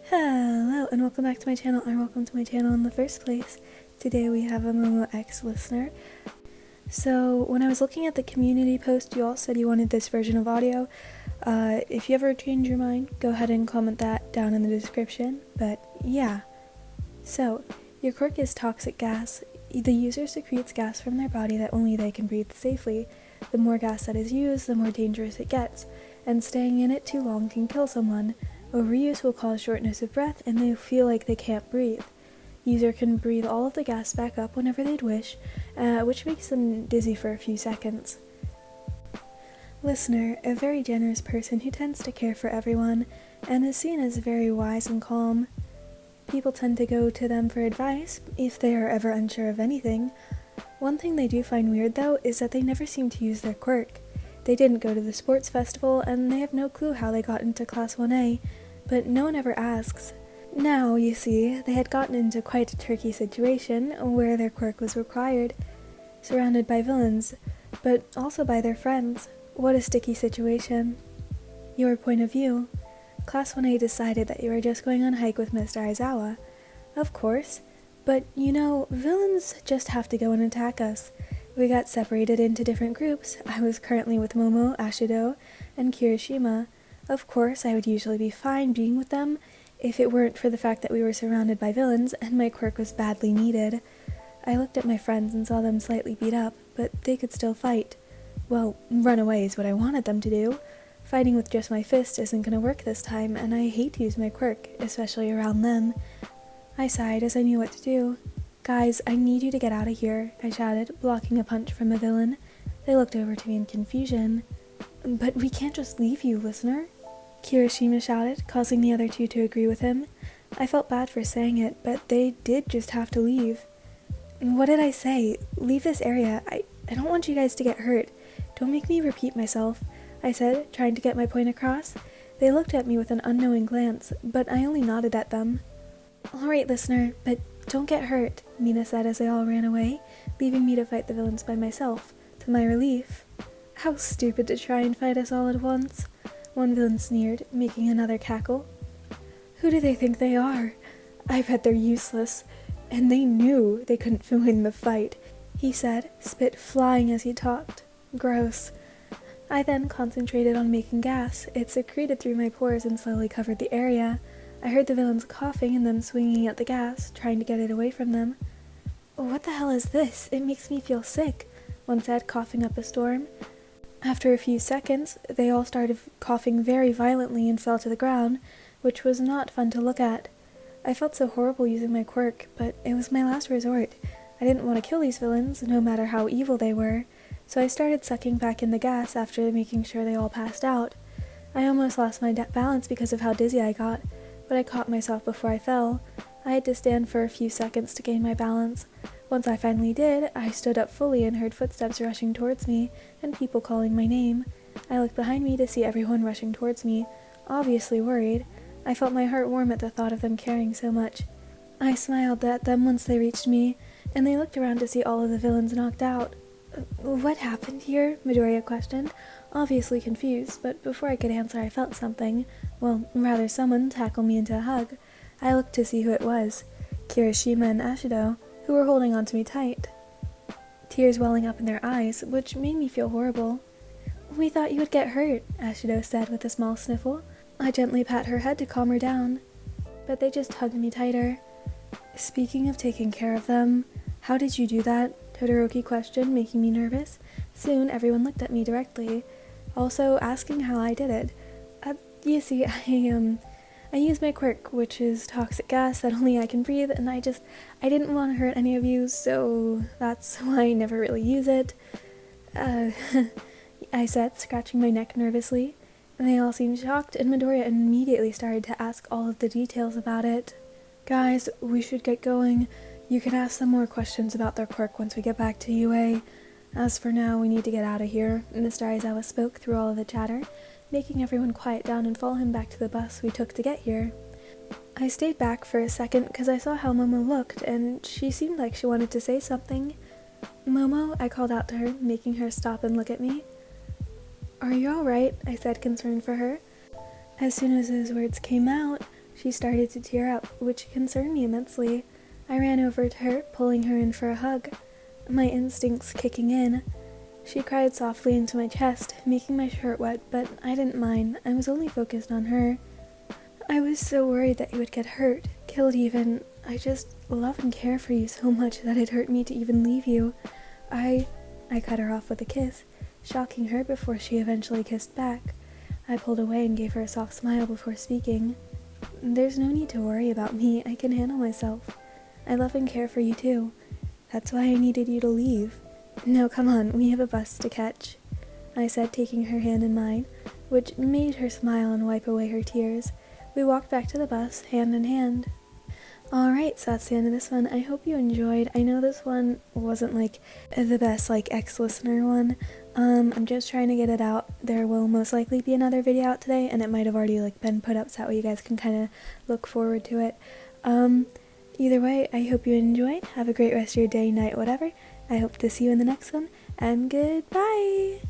Hello and welcome back to my channel, or welcome to my channel in the first place. Today we have a Momo X listener. So when I was looking at the community post, you all said you wanted this version of audio. If you ever change your mind, go ahead and comment that down in the description. But yeah. So, your quirk is toxic gas. The user secretes gas from their body that only they can breathe safely. The more gas that is used, the more dangerous it gets, and staying in it too long can kill someone. Overuse will cause shortness of breath and they'll feel like they can't breathe. User can breathe all of the gas back up whenever they'd wish, which makes them dizzy for a few seconds. Listener, a very generous person who tends to care for everyone, and is seen as very wise and calm. People tend to go to them for advice if they are ever unsure of anything. One thing they do find weird though is that they never seem to use their quirk. They didn't go to the sports festival and they have no clue how they got into Class 1A, but no one ever asks. Now, you see, they had gotten into quite a tricky situation where their quirk was required, surrounded by villains, but also by their friends. What a sticky situation. Your point of view. Class 1A decided that you were just going on a hike with Mr. Aizawa. Of course, but you know, villains just have to go and attack us. We got separated into different groups. I was currently with Momo, Ashido, and Kirishima. Of course, I would usually be fine being with them if it weren't for the fact that we were surrounded by villains and my quirk was badly needed. I looked at my friends and saw them slightly beat up, but they could still fight. Well, run away is what I wanted them to do. Fighting with just my fist isn't gonna work this time, and I hate to use my quirk, especially around them. I sighed as I knew what to do. Guys, I need you to get out of here, I shouted, blocking a punch from a villain. They looked over to me in confusion. But we can't just leave you, listener, Kirishima shouted, causing the other two to agree with him. I felt bad for saying it, but they did just have to leave. What did I say? Leave this area. I don't want you guys to get hurt. Don't make me repeat myself, I said, trying to get my point across. They looked at me with an unknowing glance, but I only nodded at them. Alright, listener, but don't get hurt, Mina said as they all ran away, leaving me to fight the villains by myself. To my relief. How stupid to try and fight us all at once. One villain sneered, making another cackle. Who do they think they are? I bet they're useless. And they knew they couldn't win the fight, he said, spit flying as he talked. Gross. I then concentrated on making gas. It secreted through my pores and slowly covered the area. I heard the villains coughing and them swinging at the gas, trying to get it away from them. What the hell is this? It makes me feel sick, one said, coughing up a storm. After a few seconds, they all started coughing very violently and fell to the ground, which was not fun to look at. I felt so horrible using my quirk, but it was my last resort. I didn't want to kill these villains, no matter how evil they were, so I started sucking back in the gas after making sure they all passed out. I almost lost my balance because of how dizzy I got, but I caught myself before I fell. I had to stand for a few seconds to gain my balance. Once I finally did, I stood up fully and heard footsteps rushing towards me, and people calling my name. I looked behind me to see everyone rushing towards me, obviously worried. I felt my heart warm at the thought of them caring so much. I smiled at them once they reached me, and they looked around to see all of the villains knocked out. What happened here? Midoriya questioned, obviously confused, but before I could answer I felt something. Well, rather someone tackle me into a hug. I looked to see who it was. Kirishima and Ashido, who were holding on to me tight. Tears welling up in their eyes, which made me feel horrible. We thought you would get hurt, Ashido said with a small sniffle. I gently pat her head to calm her down, but they just hugged me tighter. Speaking of taking care of them, how did you do that? Todoroki questioned, making me nervous. Soon everyone looked at me directly, also asking how I did it. You see, I use my quirk, which is toxic gas that only I can breathe, and I didn't want to hurt any of you, so that's why I never really use it. I said, scratching my neck nervously. And they all seemed shocked, and Midoriya immediately started to ask all of the details about it. Guys, we should get going. You can ask them more questions about their quirk once we get back to UA. As for now, we need to get out of here. Mr. Aizawa spoke through all of the chatter, making everyone quiet down and follow him back to the bus we took to get here. I stayed back for a second because I saw how Momo looked, and she seemed like she wanted to say something. Momo, I called out to her, making her stop and look at me. Are you alright? I said, concerned for her. As soon as those words came out, she She started to tear up, which concerned me immensely. I ran over to her, pulling her in for a hug, my instincts kicking in. She cried softly into my chest, making my shirt wet, but I didn't mind. I was only focused on her. I was so worried that you would get hurt, killed even. I just love and care for you so much that it hurt me to even leave you. I cut her off with a kiss, shocking her before she eventually kissed back. I pulled away and gave her a soft smile before speaking. There's no need to worry about me. I can handle myself. I love and care for you too. That's why I needed you to leave. No, come on, we have a bus to catch, I said, taking her hand in mine, which made her smile and wipe away her tears. We walked back to the bus, hand in hand. Alright, so that's the end of this one. I hope you enjoyed. I know this one wasn't the best ex-listener one. I'm just trying to get it out. There will most likely be another video out today, and it might have already been put up so that way you guys can kind of look forward to it. Either way, I hope you enjoyed. Have a great rest of your day, night, whatever. I hope to see you in the next one, and goodbye!